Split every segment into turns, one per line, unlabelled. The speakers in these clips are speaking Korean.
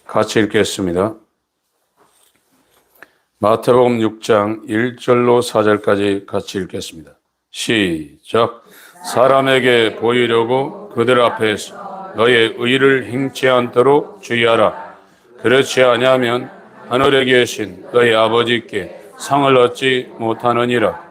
같이 읽겠습니다. 마태복음 6장 1절로 4절까지 같이 읽겠습니다. 시작. 사람에게 보이려고 그들 앞에서 너의 의를 행치 않도록 주의하라. 그렇지 아니하면 하늘에 계신 너희 아버지께 상을 얻지 못하느니라.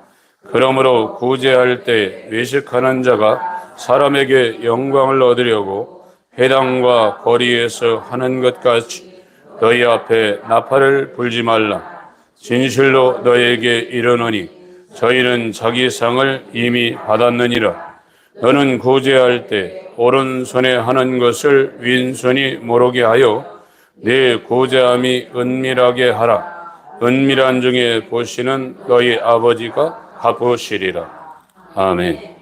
그러므로 구제할 때 외식하는 자가 사람에게 영광을 얻으려고 회당과 거리에서 하는 것 같이 너희 앞에 나팔을 불지 말라. 진실로 너희에게 이르노니 저희는 자기 상을 이미 받았느니라. 너는 구제할 때 오른손에 하는 것을 왼손이 모르게 하여 내 구제함이 은밀하게 하라. 은밀한 중에 보시는 너희 아버지가 갚으시리라. 아멘.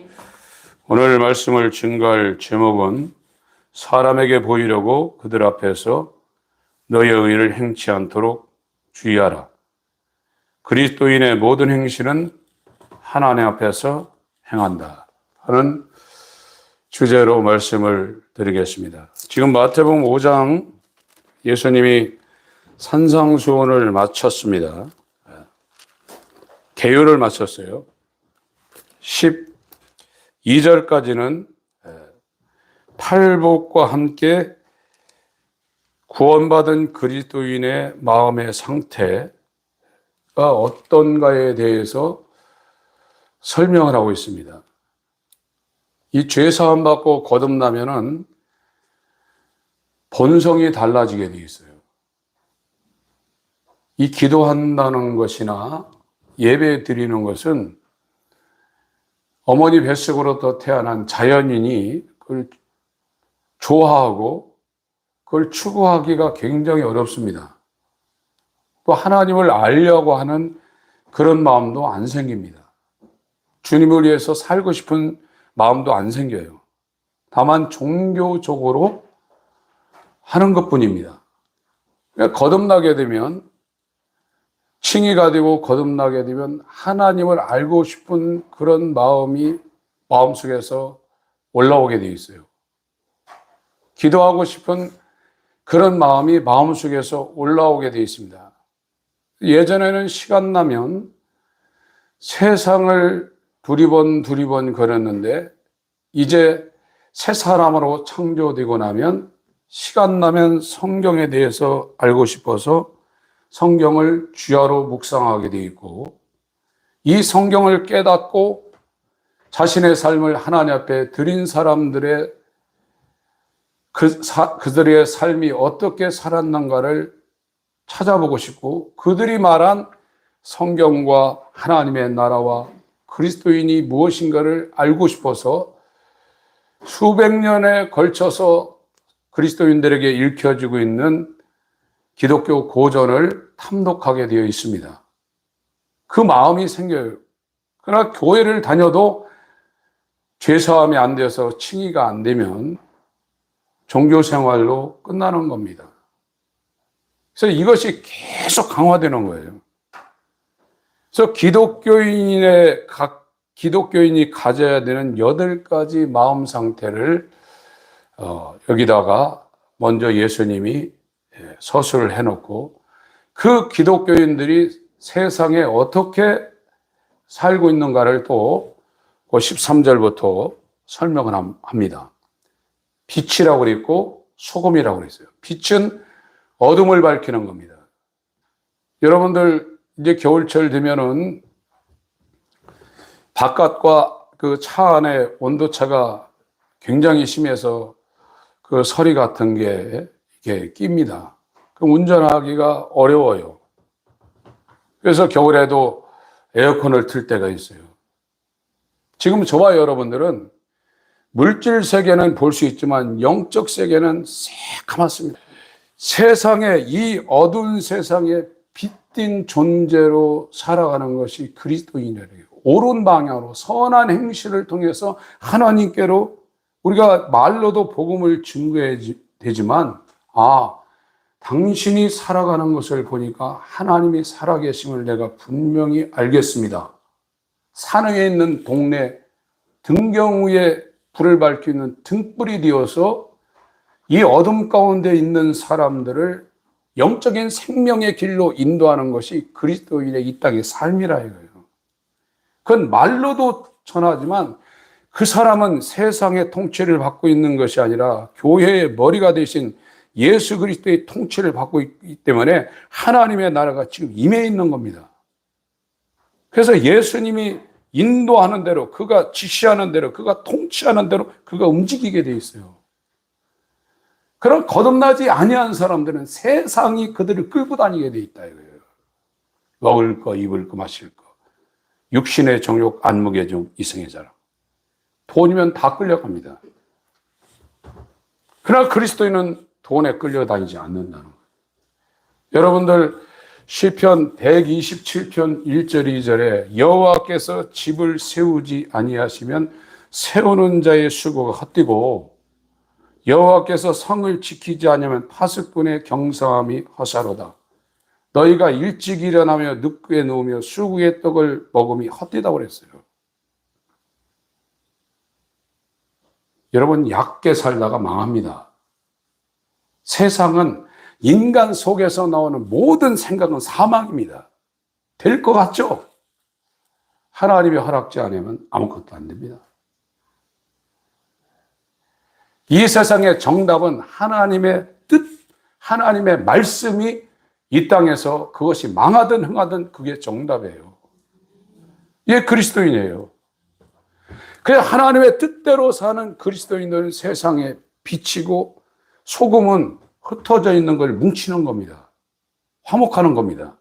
오늘 말씀을 증거할 제목은 사람에게 보이려고 그들 앞에서 너의 의를 행치 않도록 주의하라. 그리스도인의 모든 행실은 하나님 앞에서 행한다 하는 주제로 말씀을 드리겠습니다. 지금 마태복음 5장 예수님이 산상수훈을 마쳤습니다. 계율을 마쳤어요. 12절까지는 팔복과 함께 구원받은 그리스도인의 마음의 상태가 어떤가에 대해서 설명을 하고 있습니다. 이 죄사함 받고 거듭나면은 본성이 달라지게 되어 있어요. 이 기도한다는 것이나 예배 드리는 것은 어머니 뱃속으로부터 태어난 자연인이 그걸 좋아하고 그걸 추구하기가 굉장히 어렵습니다. 또 하나님을 알려고 하는 그런 마음도 안 생깁니다. 주님을 위해서 살고 싶은 마음도 안 생겨요. 다만 종교적으로 하는 것뿐입니다. 그러니까 거듭나게 되면, 칭의가 되고 거듭나게 되면 하나님을 알고 싶은 그런 마음이 마음속에서 올라오게 되어 있어요. 기도하고 싶은 그런 마음이 마음속에서 올라오게 되어 있습니다. 예전에는 시간 나면 세상을 두리번 걸었는데 이제 새 사람으로 창조되고 나면 시간 나면 성경에 대해서 알고 싶어서 성경을 주야로 묵상하게 되어 있고, 이 성경을 깨닫고 자신의 삶을 하나님 앞에 드린 사람들의 그들의 삶이 어떻게 살았는가를 찾아보고 싶고, 그들이 말한 성경과 하나님의 나라와 그리스도인이 무엇인가를 알고 싶어서 수백 년에 걸쳐서 그리스도인들에게 읽혀지고 있는 기독교 고전을 탐독하게 되어 있습니다. 그 마음이 생겨요. 그러나 교회를 다녀도 죄사함이 안 돼서 칭의가 안 되면 종교 생활로 끝나는 겁니다. 그래서 이것이 계속 강화되는 거예요. 그래서 기독교인이 가져야 되는 8가지 마음 상태를 여기다가 먼저 예수님이 서술을 해놓고, 그 기독교인들이 세상에 어떻게 살고 있는가를 또 13절부터 설명을 합니다. 빛이라고 그랬고 소금이라고 그랬어요. 빛은 어둠을 밝히는 겁니다. 여러분들 이제 겨울철 되면은 바깥과 그 차 안에 온도차가 굉장히 심해서 그 서리 같은 게 이렇게 낍니다. 그럼 운전하기가 어려워요. 그래서 겨울에도 에어컨을 틀 때가 있어요. 지금 저와 여러분들은 물질 세계는 볼 수 있지만 영적 세계는 새카맣습니다. 세상에, 이 어두운 세상에 빛띤 존재로 살아가는 것이 그리스도인이래요. 옳은 방향으로 선한 행실을 통해서 하나님께로 우리가 말로도 복음을 증거해야 되지만, 당신이 살아가는 것을 보니까 하나님이 살아계심을 내가 분명히 알겠습니다. 산 위에 있는 동네 등경 위에 불을 밝히는 등불이 되어서 이 어둠 가운데 있는 사람들을 영적인 생명의 길로 인도하는 것이 그리스도인의 이 땅의 삶이라 이거예요. 그건 말로도 전하지만 그 사람은 세상의 통치를 받고 있는 것이 아니라 교회의 머리가 되신 예수 그리스도의 통치를 받고 있기 때문에 하나님의 나라가 지금 임해 있는 겁니다. 그래서 예수님이 인도하는 대로, 그가 지시하는 대로, 그가 통치하는 대로 그가 움직이게 돼 있어요. 그런 거듭나지 아니한 사람들은 세상이 그들을 끌고 다니게 돼 있다 이거예요. 먹을 거, 입을 거, 마실 거. 육신의 정욕, 안목의 종, 이성의 자랑. 돈이면 다 끌려갑니다. 그러나 그리스도인은 돈에 끌려다니지 않는다는 거예요. 여러분들 시편 127편 1절 2절에 여호와께서 집을 세우지 아니하시면 세우는 자의 수고가 헛되고 여호와께서 성을 지키지 않으면 파수꾼의 경성함이 허사로다. 너희가 일찍 일어나며 늦게 누우며 수국의 떡을 먹음이 헛되다고 그랬어요. 여러분 얕게 살다가 망합니다. 세상은 인간 속에서 나오는 모든 생각은 사망입니다. 될 것 같죠? 하나님이 허락지 않으면 아무것도 안 됩니다. 이 세상의 정답은 하나님의 뜻, 하나님의 말씀이 이 땅에서 그것이 망하든 흥하든 그게 정답이에요. 이게 그리스도인이에요. 그래서 하나님의 뜻대로 사는 그리스도인들은 세상에 비치고 소금은 흩어져 있는 걸 뭉치는 겁니다. 화목하는 겁니다.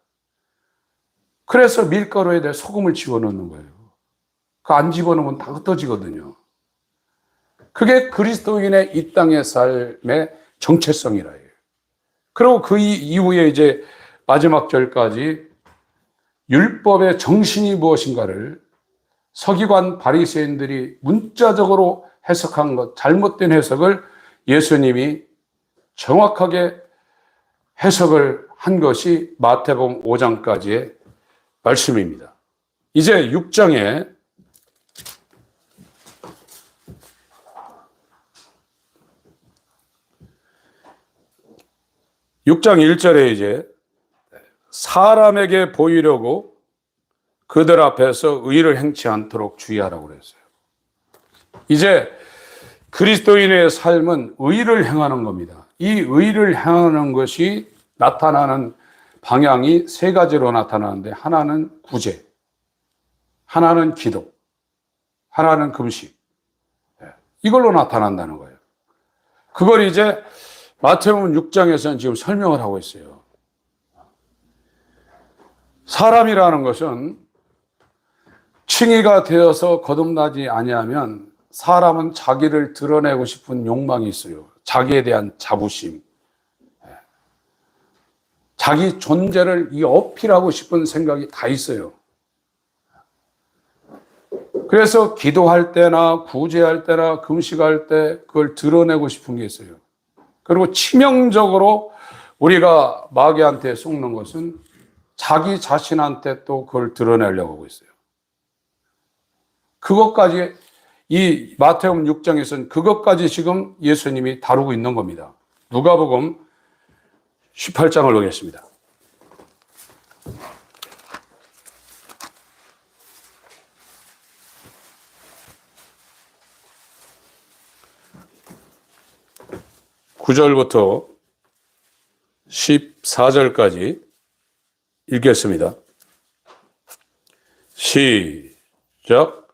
그래서 밀가루에 대해 소금을 집어넣는 거예요. 그 안 집어넣으면 다 흩어지거든요. 그게 그리스도인의 이 땅의 삶의 정체성이라 해요. 그리고 그 이후에 이제 마지막 절까지 율법의 정신이 무엇인가를 서기관 바리새인들이 문자적으로 해석한 것, 잘못된 해석을 예수님이 정확하게 해석을 한 것이 마태복음 5장까지의 말씀입니다. 이제 6장에 (6장 1절에) 이제 사람에게 보이려고 그들 앞에서 의를 행치 않도록 주의하라고 그랬어요. 이제 그리스도인의 삶은 의를 행하는 겁니다. 이 의를 행하는 것이 나타나는 방향이 세 가지로 나타나는데, 하나는 구제, 하나는 기도, 하나는 금식. 이걸로 나타난다는 거예요. 그걸 이제 마태복음 6장에서는 지금 설명을 하고 있어요. 사람이라는 것은 칭의가 되어서 거듭나지 아니하면 사람은 자기를 드러내고 싶은 욕망이 있어요. 자기에 대한 자부심, 자기 존재를 어필하고 싶은 생각이 다 있어요. 그래서 기도할 때나 구제할 때나 금식할 때 그걸 드러내고 싶은 게 있어요. 그리고 치명적으로 우리가 마귀한테 속는 것은 자기 자신한테 또 그걸 드러내려고 하고 있어요. 그것까지 이 마태복음 6장에서는 그것까지 지금 예수님이 다루고 있는 겁니다. 누가복음 18장을 보겠습니다. (9절부터) (14절까지) 읽겠습니다. 시작.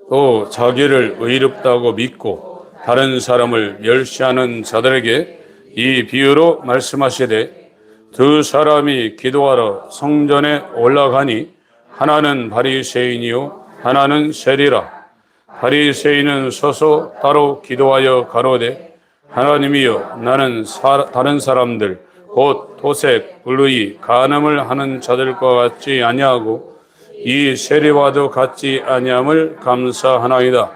또 자기를 의롭다고 믿고 다른 사람을 멸시하는 자들에게 이 비유로 말씀하시되, 두 사람이 기도하러 성전에 올라가니 하나는 바리새인이요 하나는 세리라. 바리새인은 서서 따로 기도하여 가로되, 하나님이여, 나는 다른 사람들 곧 도색, 불의, 간음을 하는 자들과 같지 아니하고 이 세리와도 같지 아니함을 감사하나이다.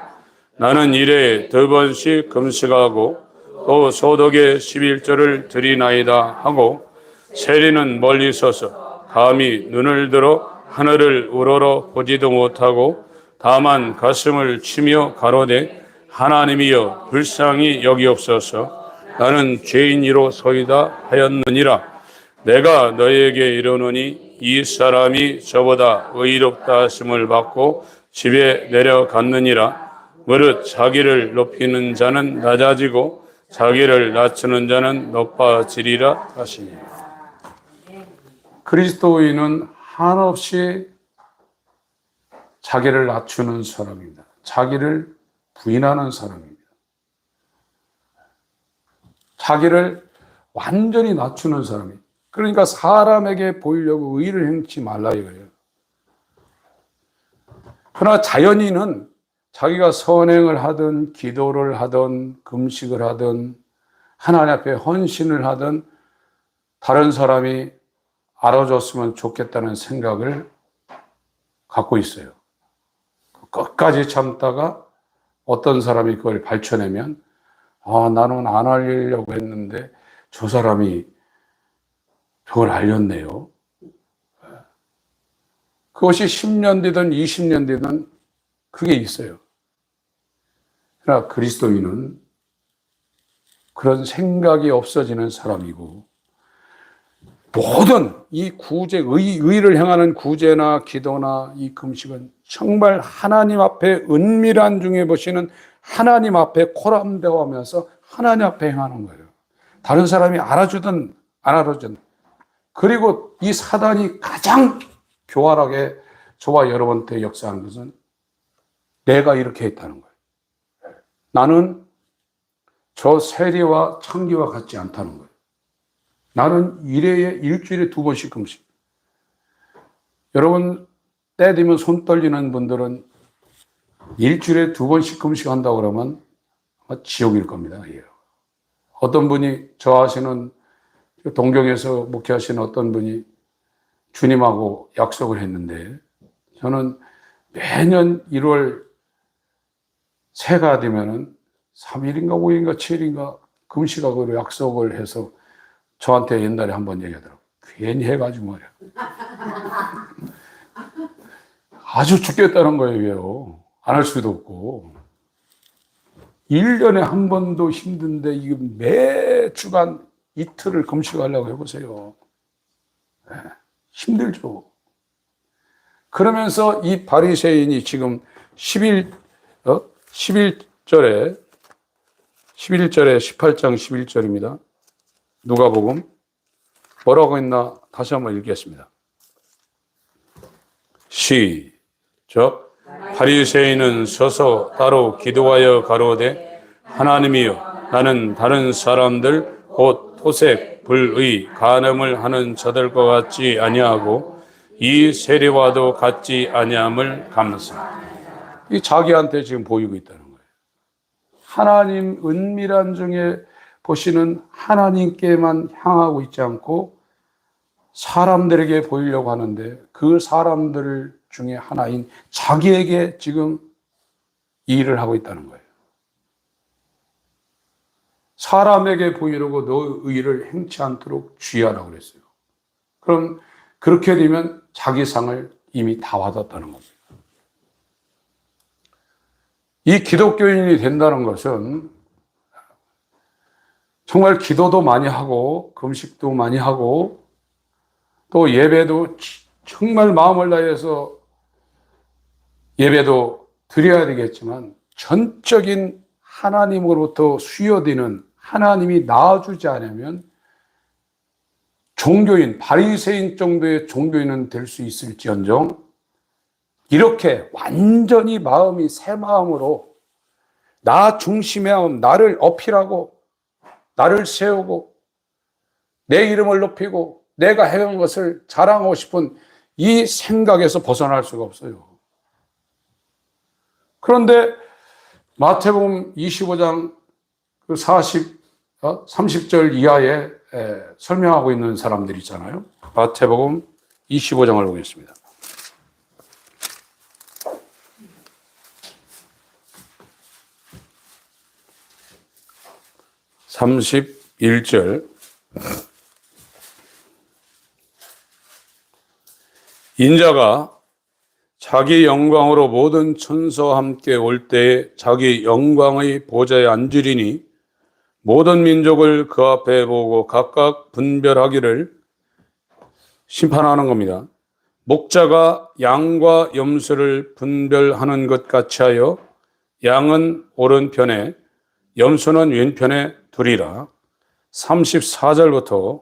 나는 일에 2번씩 금식하고 또 소득의 11조를 드리나이다 하고, 세리는 멀리 서서 감히 눈을 들어 하늘을 우러러 보지도 못하고 다만 가슴을 치며 가로되, 하나님이여 불쌍히 여기옵소서.
나는 죄인이로소이다 하였느니라. 내가 너에게 이르노니 이 사람이 저보다 의롭다 하심을 받고 집에 내려갔느니라. 무릇 자기를 높이는 자는 낮아지고 자기를 낮추는 자는 높아지리라 하시니.
그리스도인은 한없이 자기를 낮추는 사람입니다. 자기를 부인하는 사람입니다. 자기를 완전히 낮추는 사람이에요. 그러니까 사람에게 보이려고 의를 행치 말라 이거예요. 그러나 자연인은 자기가 선행을 하든 기도를 하든 금식을 하든 하나님 앞에 헌신을 하든 다른 사람이 알아줬으면 좋겠다는 생각을 갖고 있어요. 끝까지 참다가 어떤 사람이 그걸 밝혀내면 나는 안 알리려고 했는데 저 사람이 그걸 알렸네요. 그것이 10년 뒤든 20년 뒤든 그게 있어요. 그러나 그리스도인은 그런 생각이 없어지는 사람이고 모든 이 의를 행하는 구제나 기도나 이 금식은 정말 하나님 앞에 은밀한 중에 보시는 하나님 앞에 코람대하면서 하나님 앞에 행하는 거예요. 다른 사람이 알아주든 안 알아주든. 그리고 이 사단이 가장 교활하게 저와 여러분한테 역사하는 것은 내가 이렇게 했다는 거예요. 나는 저 세리와 창기와 같지 않다는 거예요. 나는 일주일에 2번씩 금식. 여러분, 때 되면 손 떨리는 분들은 일주일에 2번씩 금식한다고 그러면 아마 지옥일 겁니다. 어떤 분이 저 하시는 동경에서 목회하시는 어떤 분이 주님하고 약속을 했는데 저는 매년 1월 새가 되면은 3일인가 5일인가 7일인가 금식하기로 약속을 해서 저한테 옛날에 한번 얘기하더라고요. 괜히 해가지고 말이야. 아주 죽겠다는 거예요. 안 할 수도 없고. 1년에 한 번도 힘든데 이게 매 주간 이틀을 금식하려고 해보세요. 네, 힘들죠. 그러면서 이 바리새인이 지금 11절에 18장 11절입니다. 누가복음 뭐라고 했나 다시 한번 읽겠습니다. 시작. 바리새인은 서서 따로 기도하여 가로되 하나님이여 나는 다른 사람들 곧 토색 불의 간음을 하는 저들과 같지 아니하고 이 세리와도 같지 아니함을 감사합니다. 이 자기한테 지금 보이고 있다는 거예요. 하나님 은밀한 중에 보시는 하나님께만 향하고 있지 않고 사람들에게 보이려고 하는데 그 사람들 중에 하나인 자기에게 지금 이 일을 하고 있다는 거예요. 사람에게 보이려고 너 의를 행치 않도록 주의하라고 그랬어요. 그럼 그렇게 되면 자기 상을 이미 다 받았다는 겁니다. 이 기독교인이 된다는 것은 정말 기도도 많이 하고 금식도 많이 하고 또 예배도 정말 마음을 다해서 예배도 드려야 되겠지만 전적인 하나님으로부터 수여되는 하나님이 낳아주지 않으면 종교인, 바리새인 정도의 종교인은 될 수 있을지언정 이렇게 완전히 마음이 새 마음으로 나 중심의 마음, 나를 어필하고 나를 세우고 내 이름을 높이고 내가 해온 것을 자랑하고 싶은 이 생각에서 벗어날 수가 없어요. 그런데 마태복음 25장 30절 이하에 설명하고 있는 사람들 있잖아요. 마태복음 25장을 보겠습니다. 31절 인자가 자기 영광으로 모든 천사와 함께 올 때에 자기 영광의 보좌에 앉으리니
모든 민족을 그 앞에 보고 각각 분별하기를 심판하는 겁니다. 목자가 양과 염소를 분별하는 것 같이 하여 양은 오른편에 염소는 왼편에 두리라. 34절부터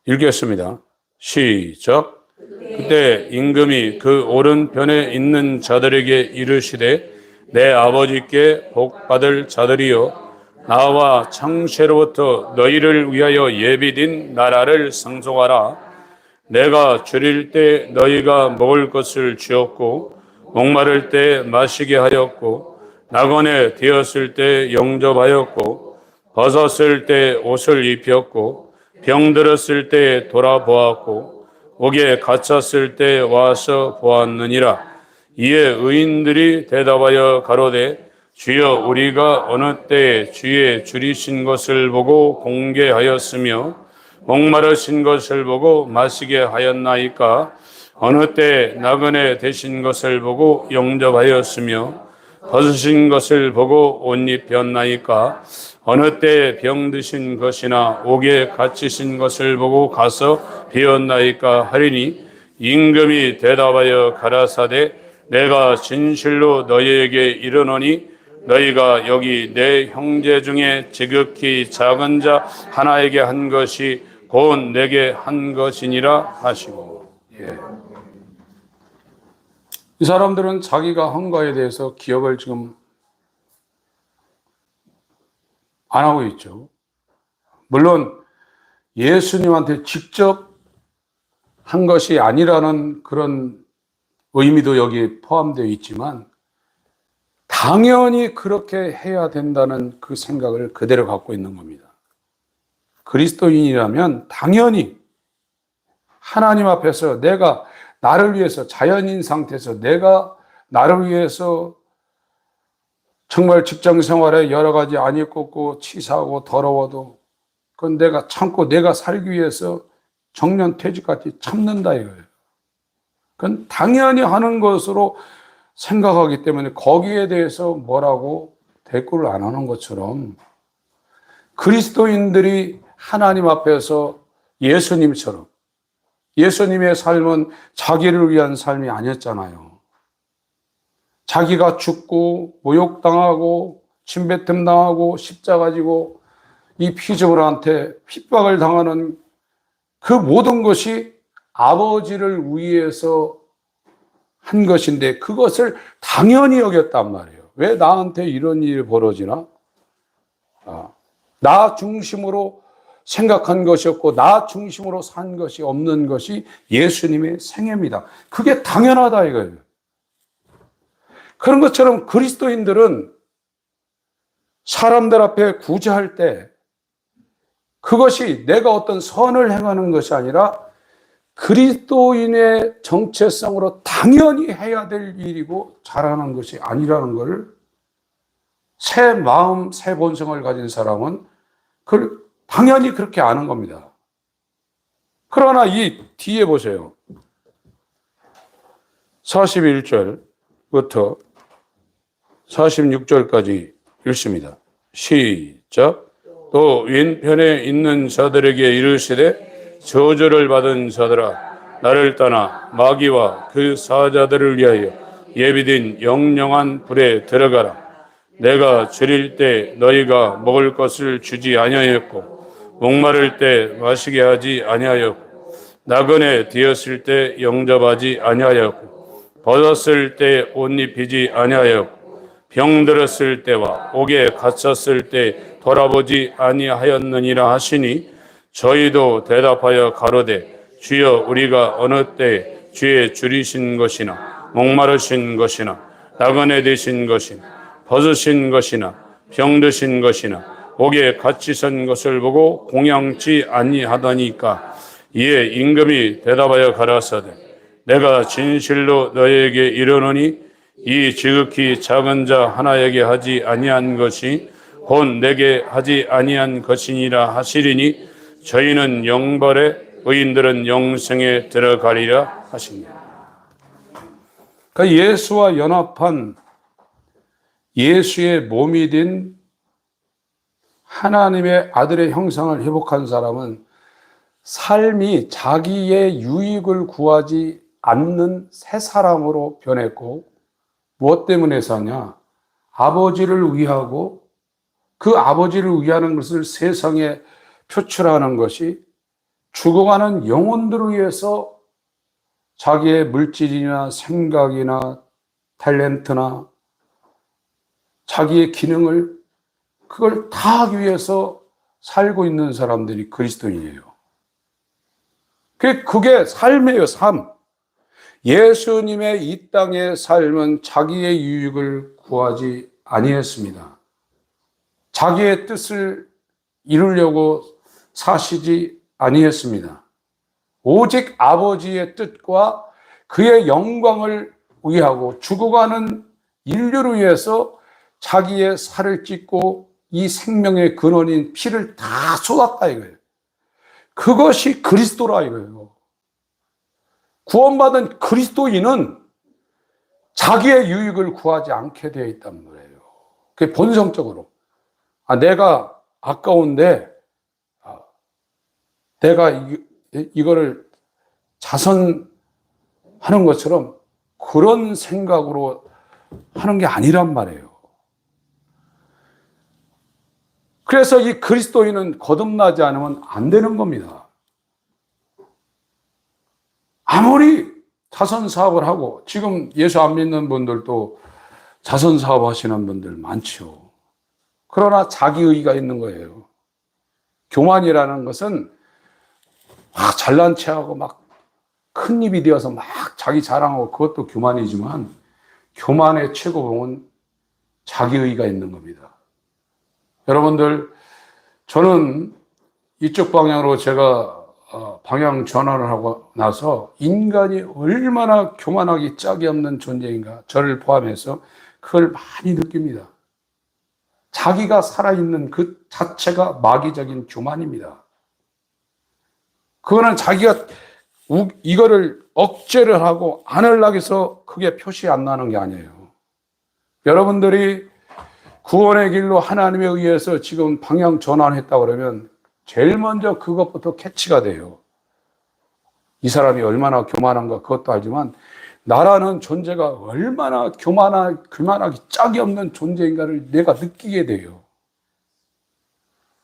읽겠습니다. 시작. 그때 임금이 그 오른편에 있는 자들에게 이르시되 내 아버지께 복받을 자들이여 나와 창세로부터 너희를 위하여 예비된 나라를 상속하라. 내가 줄일 때 너희가 먹을 것을 주었고 목마를 때 마시게 하였고 나그네 되었을 때 영접하였고 벗었을 때 옷을 입혔고 병들었을 때 돌아보았고 옥에 갇혔을 때 와서 보았느니라. 이에 의인들이 대답하여 가로되 주여 우리가 어느 때에 주의 줄이신 것을 보고 공개하였으며 목마르신 것을 보고 마시게 하였나이까. 어느 때 나그네 되신 것을 보고 영접하였으며 벗으신 것을 보고 옷 입혔나이까. 어느 때 병드신 것이나 옥에 갇히신 것을 보고 가서 비었나이까 하리니 임금이 대답하여 가라사대 내가 진실로 너희에게 이르노니 너희가 여기 내 형제 중에 지극히 작은 자 하나에게 한 것이 곧 내게 한 것이니라 하시고.
이 사람들은 자기가 한 거에 대해서 기억을 지금 안 하고 있죠. 물론 예수님한테 직접 한 것이 아니라는 그런 의미도 여기 포함되어 있지만 당연히 그렇게 해야 된다는 그 생각을 그대로 갖고 있는 겁니다. 그리스도인이라면 당연히 하나님 앞에서 내가 나를 위해서 자연인 상태에서 내가 나를 위해서 정말 직장 생활에 여러 가지 안 입고 치사하고 더러워도 그건 내가 참고 내가 살기 위해서 정년 퇴직까지 참는다 이거예요. 그건 당연히 하는 것으로 생각하기 때문에 거기에 대해서 뭐라고 대꾸를 안 하는 것처럼 그리스도인들이 하나님 앞에서 예수님처럼 예수님의 삶은 자기를 위한 삶이 아니었잖아요. 자기가 죽고 모욕당하고 침뱉음 당하고 십자가 지고 이 피조물한테 핍박을 당하는 그 모든 것이 아버지를 위해서 한 것인데 그것을 당연히 여겼단 말이에요. 왜 나한테 이런 일이 벌어지나? 나 중심으로 생각한 것이 없고 나 중심으로 산 것이 없는 것이 예수님의 생애입니다. 그게 당연하다 이거예요. 그런 것처럼 그리스도인들은 사람들 앞에 구제할 때 그것이 내가 어떤 선을 행하는 것이 아니라 그리스도인의 정체성으로 당연히 해야 될 일이고 잘하는 것이 아니라는 것을 새 마음, 새 본성을 가진 사람은 그걸 당연히 그렇게 아는 겁니다. 그러나 이 뒤에 보세요. 41절부터 46절까지 읽습니다. 시작. 또 왼편에 있는 자들에게 이르시되 저주를 받은 자들아 나를 떠나 마귀와 그 사자들을 위하여 예비된 영영한 불에 들어가라. 내가 줄일 때 너희가 먹을 것을 주지 아니하였고 목마를 때 마시게 하지 아니하였고 나그네 되었을 때 영접하지 아니하였고 벗었을 때 옷 입히지 아니하였고 병들었을 때와 옥에 갇혔을 때 돌아보지 아니하였느니라 하시니 저희도 대답하여 가로되 주여 우리가 어느 때 주의 줄이신 것이나 목마르신 것이나 나그네 되신 것이나 벗으신 것이나 병드신 것이나 옥에 갇히신 것을 보고 공양치 아니하더니까. 이에 임금이 대답하여 가라사대 내가 진실로 너희에게 이르노니 이 지극히 작은 자 하나에게 하지 아니한 것이 곧 내게 하지 아니한 것이니라 하시리니 저희는 영벌에 의인들은 영생에 들어가리라 하십니다. 그러니까 예수와 연합한 예수의 몸이 된 하나님의 아들의 형상을 회복한 사람은 삶이 자기의 유익을 구하지 않는 새 사람으로 변했고, 무엇 때문에 사냐? 아버지를 위하고 그 아버지를 위하는 것을 세상에 표출하는 것이 죽어가는 영혼들을 위해서 자기의 물질이나 생각이나 탤런트나 자기의 기능을 그걸 다 하기 위해서 살고 있는 사람들이 그리스도인이에요. 그게 삶이에요, 삶. 예수님의 이 땅의 삶은 자기의 유익을 구하지 아니했습니다. 자기의 뜻을 이루려고 사시지 아니했습니다. 오직 아버지의 뜻과 그의 영광을 위하고 죽어가는 인류를 위해서 자기의 살을 찢고 이 생명의 근원인 피를 다 쏟았다 이거예요. 그것이 그리스도라 이거예요. 구원받은 그리스도인은 자기의 유익을 구하지 않게 되어 있단 말이에요. 그게 본성적으로. 내가 아까운데, 내가 이거를 자선하는 것처럼 그런 생각으로 하는 게 아니란 말이에요. 그래서 이 그리스도인은 거듭나지 않으면 안 되는 겁니다. 아무리 자선 사업을 하고, 지금 예수 안 믿는 분들도 자선 사업 하시는 분들 많죠. 그러나 자기의의가 있는 거예요. 교만이라는 것은 막 잘난 체하고 막 큰 입이 되어서 막 자기 자랑하고 그것도 교만이지만, 교만의 최고봉은 자기의의가 있는 겁니다. 여러분들, 저는 이쪽 방향으로 제가 방향 전환을 하고 나서 인간이 얼마나 교만하기 짝이 없는 존재인가, 저를 포함해서 그걸 많이 느낍니다. 자기가 살아있는 그 자체가 마귀적인 교만입니다. 그거는 자기가 이거를 억제를 하고 안 하려고 해서 그게 표시 안 나는 게 아니에요. 여러분들이 구원의 길로 하나님에 의해서 지금 방향 전환했다 그러면 제일 먼저 그것부터 캐치가 돼요. 이 사람이 얼마나 교만한가 그것도 알지만, 나라는 존재가 얼마나 교만하기 짝이 없는 존재인가를 내가 느끼게 돼요.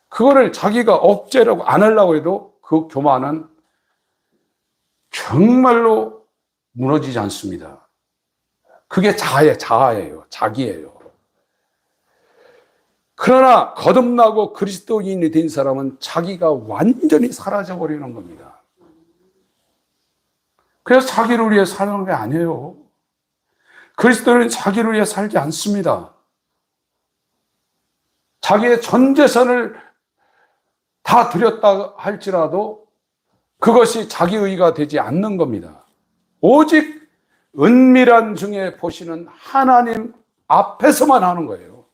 그거를 자기가 억제라고 안 하려고 해도 그 교만은 정말로 무너지지 않습니다. 그게 자아예요. 자기예요. 그러나 거듭나고 그리스도인이 된 사람은 자기가 완전히 사라져버리는 겁니다. 그래서 자기를 위해 사는 게 아니에요. 그리스도는 자기를 위해 살지 않습니다. 자기의 전 재산을 다 드렸다 할지라도 그것이 자기의가 되지 않는 겁니다. 오직 은밀한 중에 보시는 하나님 앞에서만 하는 거예요.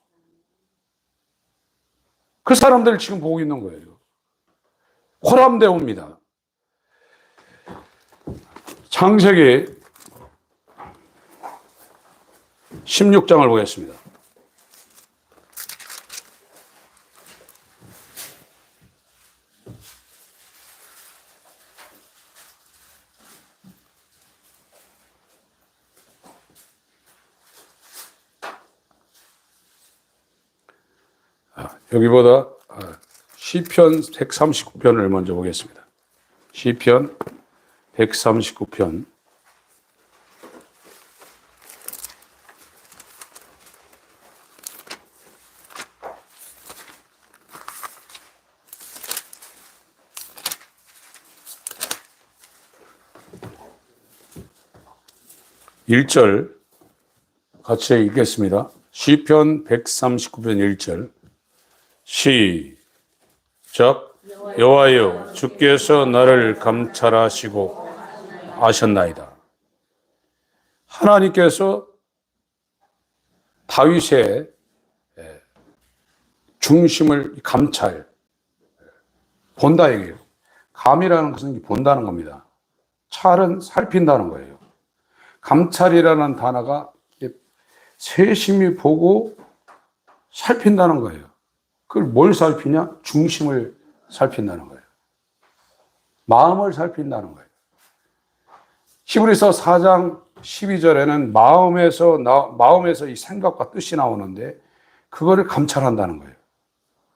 그 사람들을 지금 보고 있는 거예요. 호람대오입니다. 창세기 16장을 보겠습니다. 여기보다 시편 139편을 먼저 보겠습니다. 시편 139편 1절 같이 읽겠습니다. 시편 139편 1절 시작. 여호와여, 주께서 나를 감찰하시고 아셨나이다. 하나님께서 다윗의 중심을 본다 얘기예요. 감이라는 것은 본다는 겁니다. 찰은 살핀다는 거예요. 감찰이라는 단어가 세심히 보고 살핀다는 거예요. 그걸 뭘 살피냐? 중심을 살핀다는 거예요. 마음을 살핀다는 거예요. 히브리서 4장 12절에는 마음에서 이 생각과 뜻이 나오는데 그거를 감찰한다는 거예요.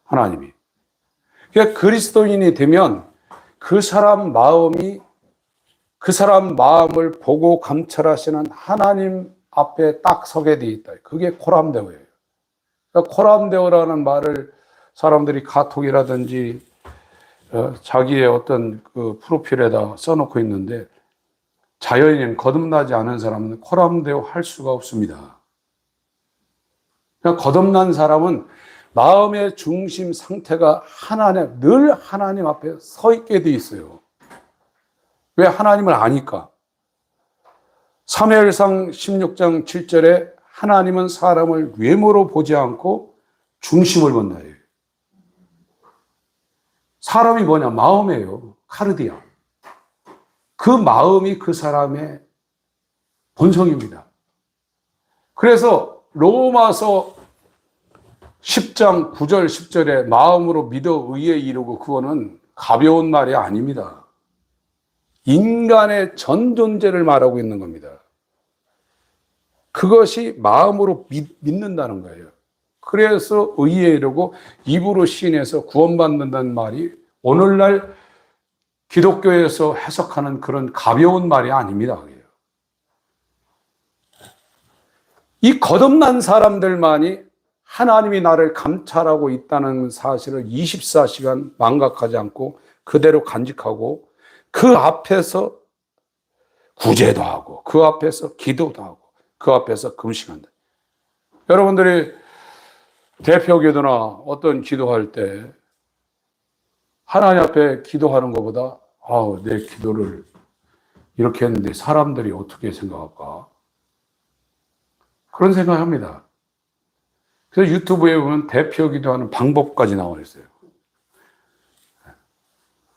하나님이. 그러니까 그리스도인이 되면 그 사람 마음을 보고 감찰하시는 하나님 앞에 딱 서게 돼 있다. 그게 코람데오예요. 그러니까 코람데오라는 말을 사람들이 카톡이라든지 자기의 어떤 그 프로필에다 써놓고 있는데 자연인 거듭나지 않은 사람은 코람데오 할 수가 없습니다. 그러니까 거듭난 사람은 마음의 중심 상태가 늘 하나님 앞에 서 있게 돼 있어요. 왜? 하나님을 아니까. 사무엘상 16장 7절에 하나님은 사람을 외모로 보지 않고 중심을 본다. 사람이 뭐냐? 마음이에요. 카르디아. 그 마음이 그 사람의 본성입니다. 그래서 로마서 10장 9절 10절에 마음으로 믿어 의에 이르고 그거는 가벼운 말이 아닙니다. 인간의 전 존재를 말하고 있는 겁니다. 그것이 마음으로 믿는다는 거예요. 그래서 의에 이르고 입으로 시인해서 구원받는다는 말이 오늘날 기독교에서 해석하는 그런 가벼운 말이 아닙니다. 이 거듭난 사람들만이 하나님이 나를 감찰하고 있다는 사실을 24시간 망각하지 않고 그대로 간직하고 그 앞에서 구제도 하고 그 앞에서 기도도 하고 그 앞에서 금식한다. 여러분들이 대표 기도나 어떤 기도할 때 하나님 앞에 기도하는 것보다 내 기도를 이렇게 했는데 사람들이 어떻게 생각할까? 그런 생각을 합니다. 그래서 유튜브에 보면 대표 기도하는 방법까지 나와 있어요.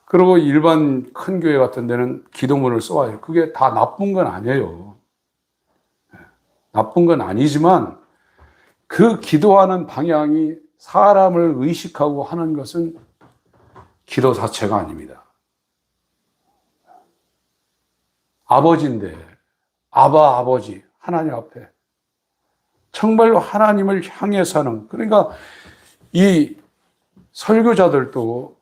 그리고 일반 큰 교회 같은 데는 기도문을 써와요. 그게 다 나쁜 건 아니에요. 나쁜 건 아니지만 그 기도하는 방향이 사람을 의식하고 하는 것은 기도 자체가 아닙니다. 아버지인데 아버지 하나님 앞에 정말로 하나님을 향해 사는, 그러니까 이 설교자들도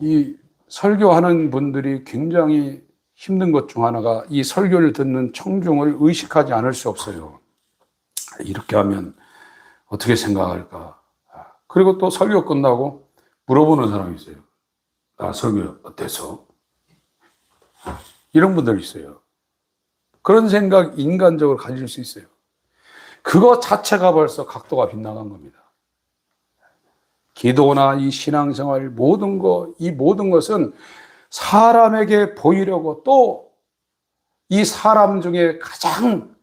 이 설교하는 분들이 굉장히 힘든 것 중 하나가 이 설교를 듣는 청중을 의식하지 않을 수 없어요. 이렇게 하면 어떻게 생각할까? 그리고 또 설교 끝나고 물어보는 사람이 있어요. 나 설교 어때서? 이런 분들이 있어요. 그런 생각 인간적으로 가질 수 있어요. 그거 자체가 벌써 각도가 빗나간 겁니다. 기도나 이 신앙생활 이 모든 것은 사람에게 보이려고 또 이 사람 중에 가장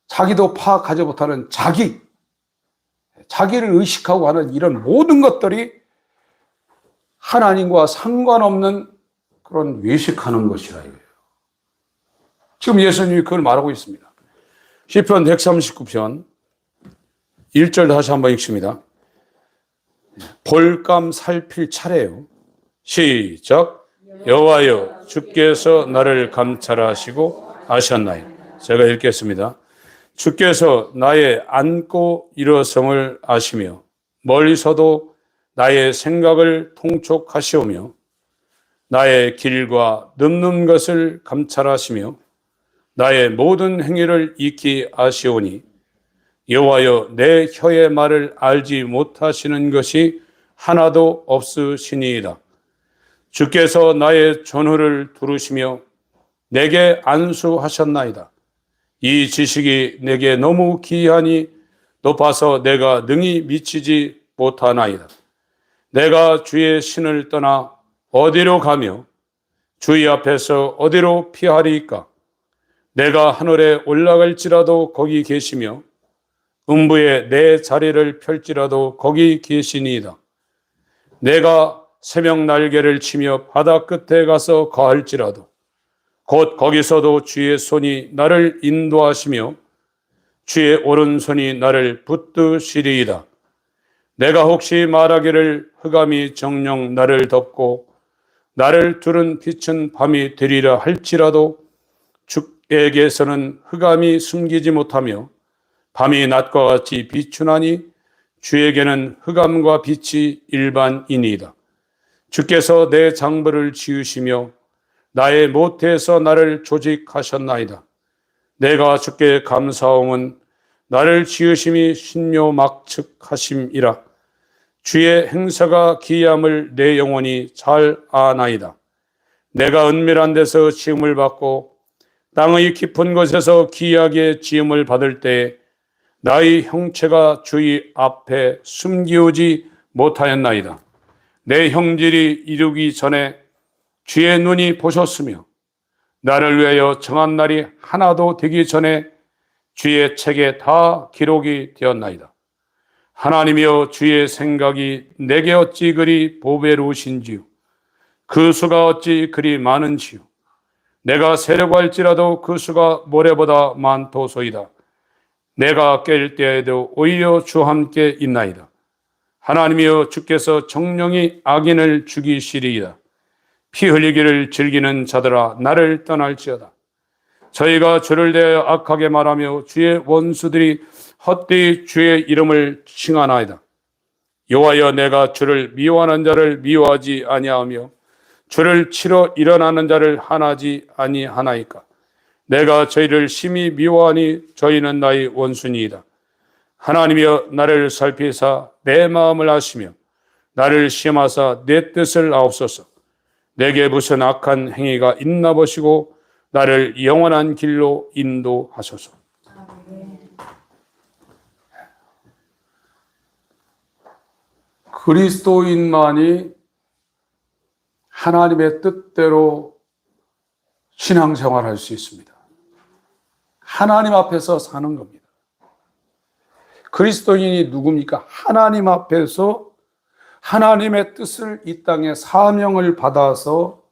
자기도 파악하지 못하는 자기를 의식하고 하는 이런 모든 것들이 하나님과 상관없는 그런 외식하는 것이라 이거예요. 지금 예수님이 그걸 말하고 있습니다. 시편 139편 1절 다시 한번 읽습니다. 볼감 살필 차례요. 시작. 여호와여 주께서 나를 감찰하시고 아셨나이다. 제가 읽겠습니다. 주께서 나의 앉고 일어섬을 아시며 멀리서도 나의 생각을 통촉하시오며 나의 길과 늠는 것을 감찰하시며 나의 모든 행위를 익히 아시오니 여호와여 내 혀의 말을 알지 못하시는 것이 하나도 없으시니이다. 주께서 나의 전후를 두루시며 내게 안수하셨나이다. 이 지식이 내게 너무 기이하니 높아서 내가 능히 미치지 못하나이다. 내가 주의 신을 떠나 어디로 가며 주의 앞에서 어디로 피하리이까? 내가 하늘에 올라갈지라도 거기 계시며 음부에 내 자리를 펼지라도 거기 계시니이다. 내가 새벽 날개를 치며 바다 끝에 가서 거할지라도 곧 거기서도 주의 손이 나를 인도하시며 주의 오른손이 나를 붙드시리이다.
내가 혹시 말하기를 흑암이 정령 나를 덮고 나를 두른 빛은 밤이 되리라 할지라도 주에게서는 흑암이 숨기지 못하며 밤이 낮과 같이 비추나니 주에게는 흑암과 빛이 일반이니이다. 주께서 내 장부를 지으시며 나의 모태에서 나를 조직하셨나이다. 내가 주께 감사함은 나를 지으심이 신묘막측하심이라. 주의 행사가 기이함을 내 영혼이 잘 아나이다. 내가 은밀한 데서 지음을 받고 땅의 깊은 곳에서 기이하게 지음을 받을 때 나의 형체가 주의 앞에 숨기우지 못하였나이다. 내 형질이 이루기 전에 주의 눈이 보셨으며 나를 위하여 정한 날이 하나도 되기 전에 주의 책에 다 기록이 되었나이다. 하나님이여, 주의 생각이 내게 어찌 그리 보배로우신지요, 그 수가 어찌 그리 많은지요. 내가 세려고 할지라도 그 수가 모래보다 많도소이다. 내가 깰 때에도 오히려 주와 함께 있나이다. 하나님이여, 주께서 정령이 악인을 죽이시리이다. 피 흘리기를 즐기는 자들아, 나를 떠날지어다. 저희가 주를 대하여 악하게 말하며 주의 원수들이 헛되이 주의 이름을 칭하나이다. 여호와여, 내가 주를 미워하는 자를 미워하지 아니하며 주를 치러 일어나는 자를 하나지 아니하나이까. 내가 저희를 심히 미워하니 저희는 나의 원수니이다. 하나님이여, 나를 살피사 내 마음을 아시며 나를 시험하사 내 뜻을 아옵소서. 내게 무슨 악한 행위가 있나 보시고 나를 영원한 길로 인도하소서.
그리스도인만이 하나님의 뜻대로 신앙생활할 수 있습니다. 하나님 앞에서 사는 겁니다. 그리스도인이 누굽니까? 하나님 앞에서 하나님의 뜻을 이 땅에 사명을 받아서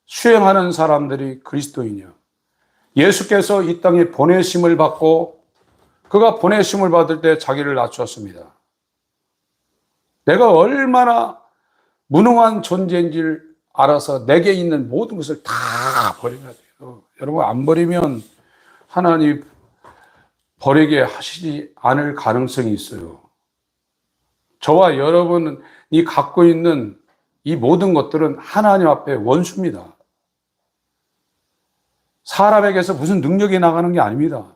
수행하는 사람들이 그리스도인이요. 예수께서 이 땅에 보내심을 받고 그가 보내심을 받을 때 자기를 낮췄습니다. 내가 얼마나 무능한 존재인지를 알아서 내게 있는 모든 것을 다 버려야 돼요. 여러분, 안 버리면 하나님 버리게 하시지 않을 가능성이 있어요. 저와 여러분이 갖고 있는 이 모든 것들은 하나님 앞에 원수입니다. 사람에게서 무슨 능력이 나가는 게 아닙니다.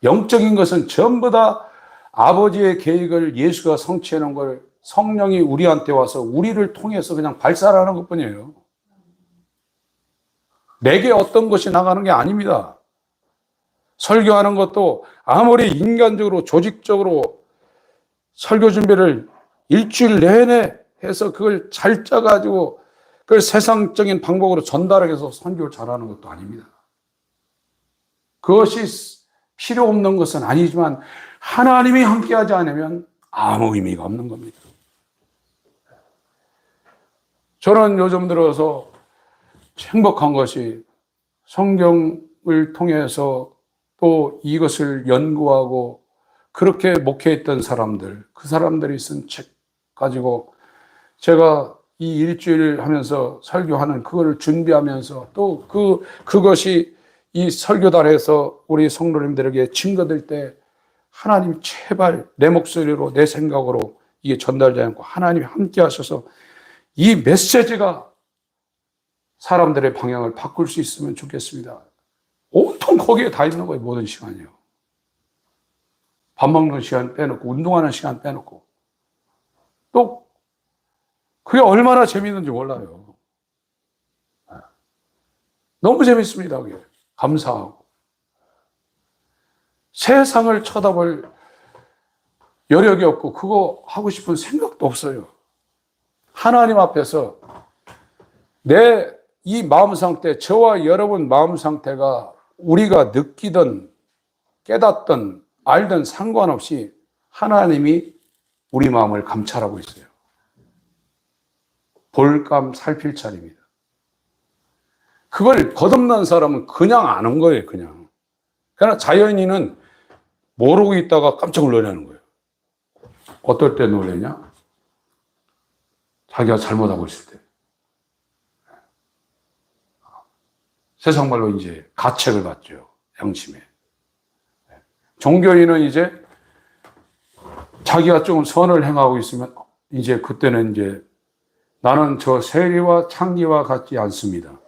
영적인 것은 전부 다 아버지의 계획을 예수가 성취해 놓은 걸 성령이 우리한테 와서 우리를 통해서 그냥 발산하는 것뿐이에요. 내게 어떤 것이 나가는 게 아닙니다. 설교하는 것도 아무리 인간적으로 조직적으로 설교 준비를 일주일 내내 해서 그걸 잘 짜가지고 그걸 세상적인 방법으로 전달하기 위해서 설교를 잘하는 것도 아닙니다. 그것이 필요 없는 것은 아니지만 하나님이 함께하지 않으면 아무 의미가 없는 겁니다. 저는 요즘 들어서 행복한 것이 성경을 통해서 또 이것을 연구하고 그렇게 목회했던 사람들, 그 사람들이 쓴 책 가지고 제가 이 일주일 하면서 설교하는 그거를 준비하면서 또 그것이 이 설교단에서 우리 성도님들에게 증거될 때 하나님 제발 내 목소리로 내 생각으로 이게 전달되지 않고 하나님이 함께 하셔서 이 메시지가 사람들의 방향을 바꿀 수 있으면 좋겠습니다. 온통 거기에 다 있는 거예요. 모든 시간이요. 밥 먹는 시간 빼놓고 운동하는 시간 빼놓고 또 그게 얼마나 재미있는지 몰라요. 너무 재밌습니다. 그게. 감사하고. 세상을 쳐다볼 여력이 없고 그거 하고 싶은 생각도 없어요. 하나님 앞에서 내 이 마음 상태, 저와 여러분 마음 상태가 우리가 느끼던 깨닫던 알던 상관없이 하나님이 우리 마음을 감찰하고 있어요. 볼감 살필 차례입니다. 그걸 거듭난 사람은 그냥 아는 거예요, 그냥. 그러나 자연인은 모르고 있다가 깜짝 놀라는 거예요. 어떨 때 놀래냐? 자기가 잘못하고 있을 때. 세상 말로 이제 가책을 받죠. 양심에. 종교인은 이제 자기가 좀 선을 행하고 있으면 이제 그때는 이제 나는 저 세리와 창기와 같지 않습니다.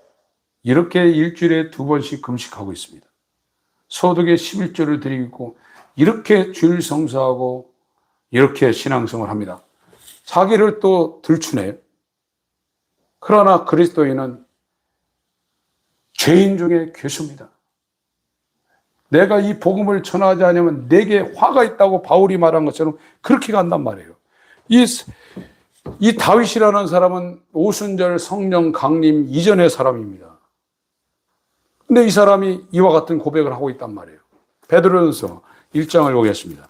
이렇게 일주일에 2번씩 금식하고 있습니다. 소득의 11조를 드리고 이렇게 주일 성수하고 이렇게 신앙생활을 합니다. 자기를 또 들추네요. 그러나 그리스도인은 죄인 중에 괴수입니다. 내가 이 복음을 전하지 않으면 내게 화가 있다고 바울이 말한 것처럼 그렇게 간단 말이에요. 이 다윗이라는 사람은 오순절 성령 강림 이전의 사람입니다. 근데 이 사람이 이와 같은 고백을 하고 있단 말이에요. 베드로전서 1장을 보겠습니다.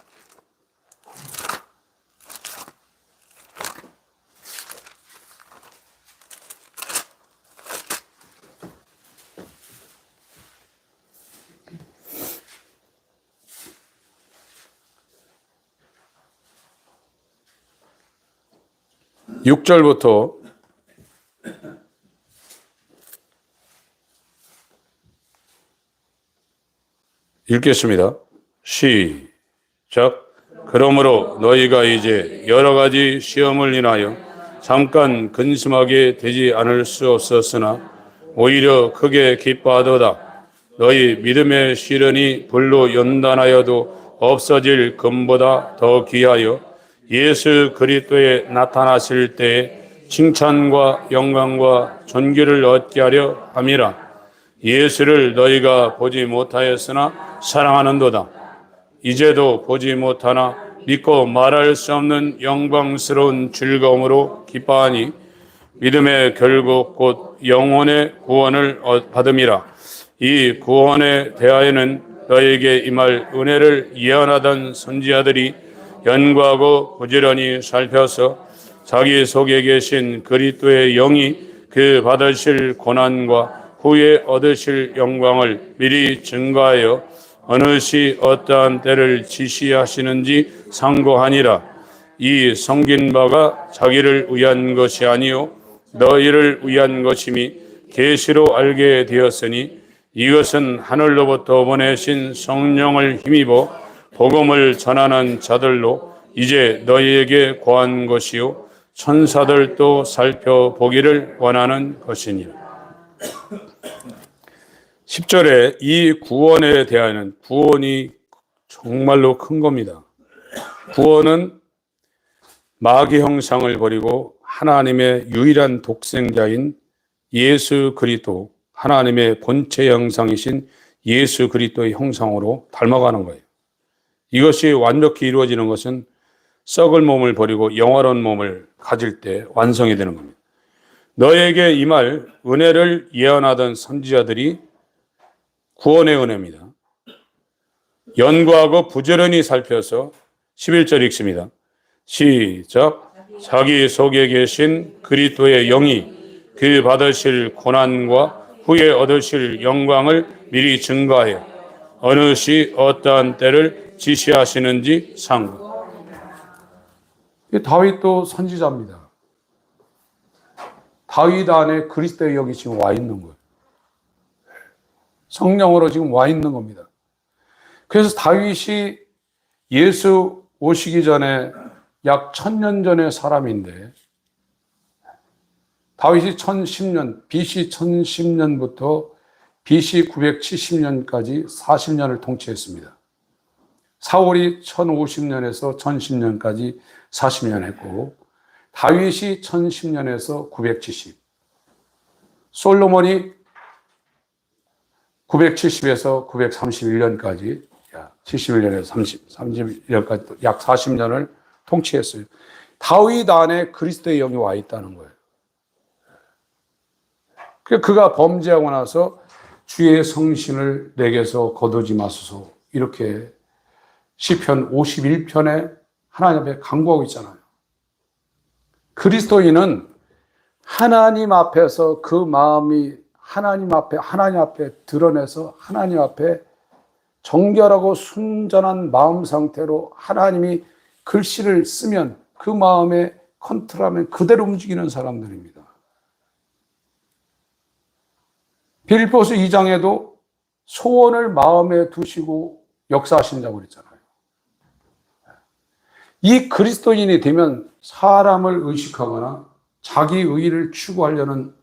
6절부터 읽겠습니다. 시작. 그러므로 너희가 이제 여러 가지 시험을 인하여 잠깐 근심하게 되지 않을 수 없었으나 오히려 크게 기뻐하도다. 너희 믿음의 시련이 불로 연단하여도 없어질 금보다 더 귀하여 예수 그리스도에 나타나실 때에 칭찬과 영광과 존귀를 얻게 하려 함이라. 예수를 너희가 보지 못하였으나 사랑하는도다. 이제도 보지 못하나 믿고 말할 수 없는 영광스러운 즐거움으로 기뻐하니 믿음의 결국 곧 영혼의 구원을 받음이라. 이 구원에 대하여는 너희에게 임할 은혜를 예언하던 선지자들이 연구하고 부지런히 살펴서 자기 속에 계신 그리스도의 영이 그 받으실 고난과 후에 얻으실 영광을 미리 증거하여 어느 시 어떠한 때를 지시하시는지 상고하니라. 이 성긴 바가 자기를 위한 것이 아니요 너희를 위한 것임이 계시로 알게 되었으니 이것은 하늘로부터 보내신 성령을 힘입어 복음을 전하는 자들로 이제 너희에게 고한 것이요 천사들도 살펴보기를 원하는 것이니라. 10절에 이 구원에 대하여는 구원이 정말로 큰 겁니다. 구원은 마귀 형상을 버리고 하나님의 유일한 독생자인 예수 그리스도, 하나님의 본체 형상이신 예수 그리스도의 형상으로 닮아가는 거예요. 이것이 완벽히 이루어지는 것은 썩을 몸을 버리고 영원한 몸을 가질 때 완성이 되는 겁니다. 너에게 임할 은혜를 예언하던 선지자들이 구원의 은혜입니다. 연구하고 부지런히 살펴서 11절 읽습니다. 시작. 자기 속에 계신 그리스도의 영이 그 받으실 고난과 후에 얻으실 영광을 미리 증거하여 어느 시 어떠한 때를 지시하시는지 상고. 다윗도 선지자입니다. 다윗 안에 그리스도의 영이 지금 와 있는 거예요. 성령으로 지금 와 있는 겁니다. 그래서 다윗이 예수 오시기 전에 약 1000년 전의 사람인데 다윗이 1010년, BC 1010년부터 BC 970년까지 40년을 통치했습니다. 사울이 1050년에서 1010년까지 40년 했고 다윗이 1010년에서 970, 솔로몬이 970에서 931년까지 71년에서 31년까지 약 40년을 통치했어요. 다윗 안에 그리스도의 영이 와 있다는 거예요. 그가 범죄하고 나서 주의 성신을 내게서 거두지 마소서 이렇게 시편 51편에 하나님 앞에 간구하고 있잖아요. 그리스도인은 하나님 앞에서 그 마음이 하나님 앞에 드러내서 하나님 앞에 정결하고 순전한 마음 상태로 하나님이 글씨를 쓰면 그 마음에 컨트롤하면 그대로 움직이는 사람들입니다. 빌립보서 2장에도 소원을 마음에 두시고 역사하신다고 그랬잖아요. 이 그리스도인이 되면 사람을 의식하거나 자기 의의를 추구하려는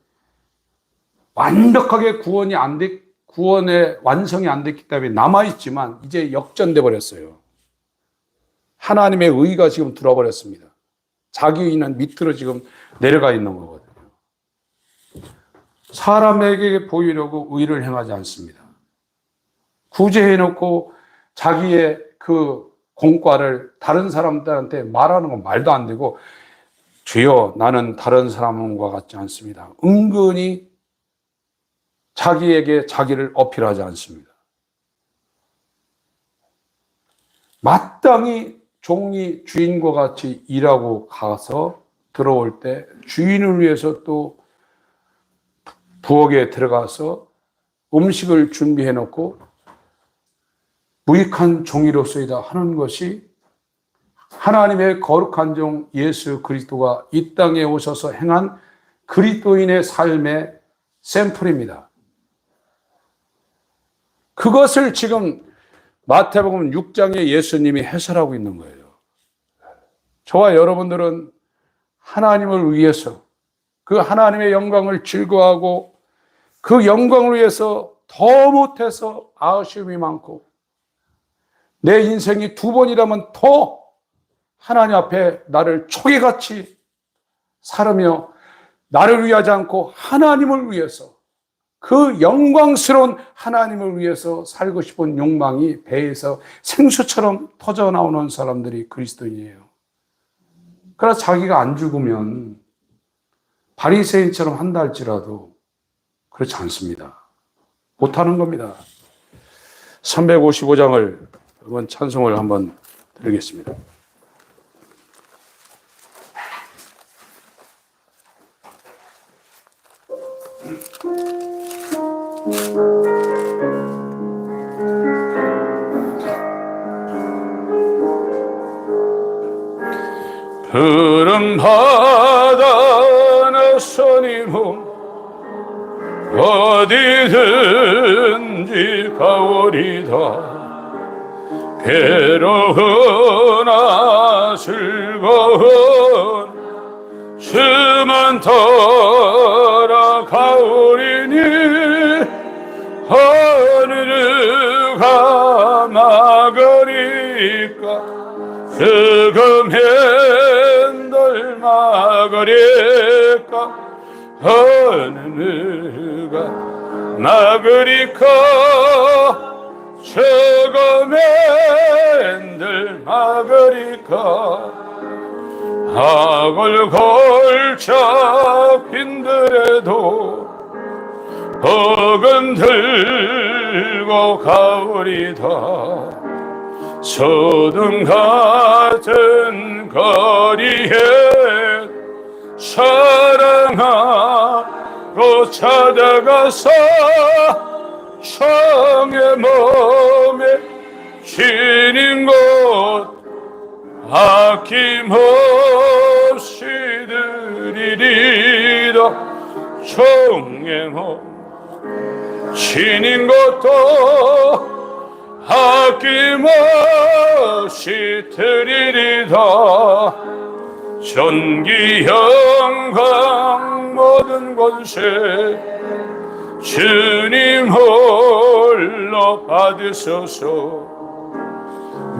완벽하게 구원의 완성이 안 됐기 때문에 남아있지만 이제 역전돼 버렸어요. 하나님의 의의가 지금 들어와 버렸습니다. 자기 의의는 밑으로 지금 내려가 있는 거거든요. 사람에게 보이려고 의의를 행하지 않습니다. 구제해놓고 자기의 그 공과를 다른 사람들한테 말하는 건 말도 안 되고, 주여 나는 다른 사람과 같지 않습니다. 은근히 자기에게 자기를 어필하지 않습니다. 마땅히 종이 주인과 같이 일하고 가서 들어올 때 주인을 위해서 또 부엌에 들어가서 음식을 준비해 놓고 무익한 종이로서이다 하는 것이 하나님의 거룩한 종 예수 그리스도가 이 땅에 오셔서 행한 그리스도인의 삶의 샘플입니다. 그것을 지금 마태복음 6장에 예수님이 해설하고 있는 거예요. 저와 여러분들은 하나님을 위해서 그 하나님의 영광을 즐거워하고 그 영광을 위해서 더 못해서 아쉬움이 많고 내 인생이 2번이라면 더 하나님 앞에 나를 초계같이 살으며 나를 위하지 않고 하나님을 위해서 그 영광스러운 하나님을 위해서 살고 싶은 욕망이 배에서 생수처럼 터져나오는 사람들이 그리스도인이에요. 그러나 자기가 안 죽으면 바리새인처럼 한다 할지라도 그렇지 않습니다. 못하는 겁니다. 355장을 한번 찬송을 한번 드리겠습니다.
푸른 바다 나선이 어디든지 가오리다. 괴로우나 즐거운 주만 돌아가오리니 어느 누가 막으리까. 뜨거운 핸들 막으리까. 어느 누가 막으리까. 저거맨들 막으리까. 악을 걸쳐 빈들에도 억은 들고 가오리다. 소등 같은 거리에 사랑하고 찾아가서 성의 몸에 지닌 곳 아낌없이 드리리라. 성의 몸 지닌 곳도 아낌없이 드리리다. 전기 영광 모든 권세 주님 홀로 받으소서.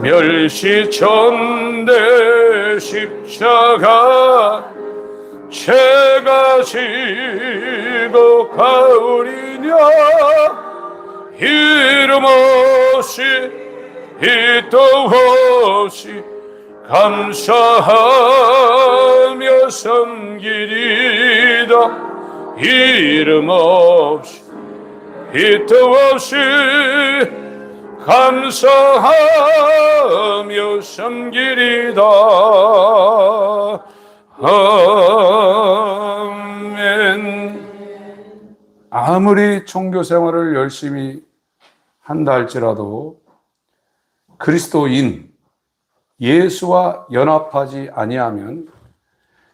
멸시천대 십자가 제가 지고 가오리냐. 이름 없이 빛도 없이 감사하며 섬기리다. 이름 없이 빛도 없이 감사하며 섬기리다. 아멘.
아무리 종교 생활을 열심히 한다 할지라도 그리스도인, 예수와 연합하지 아니하면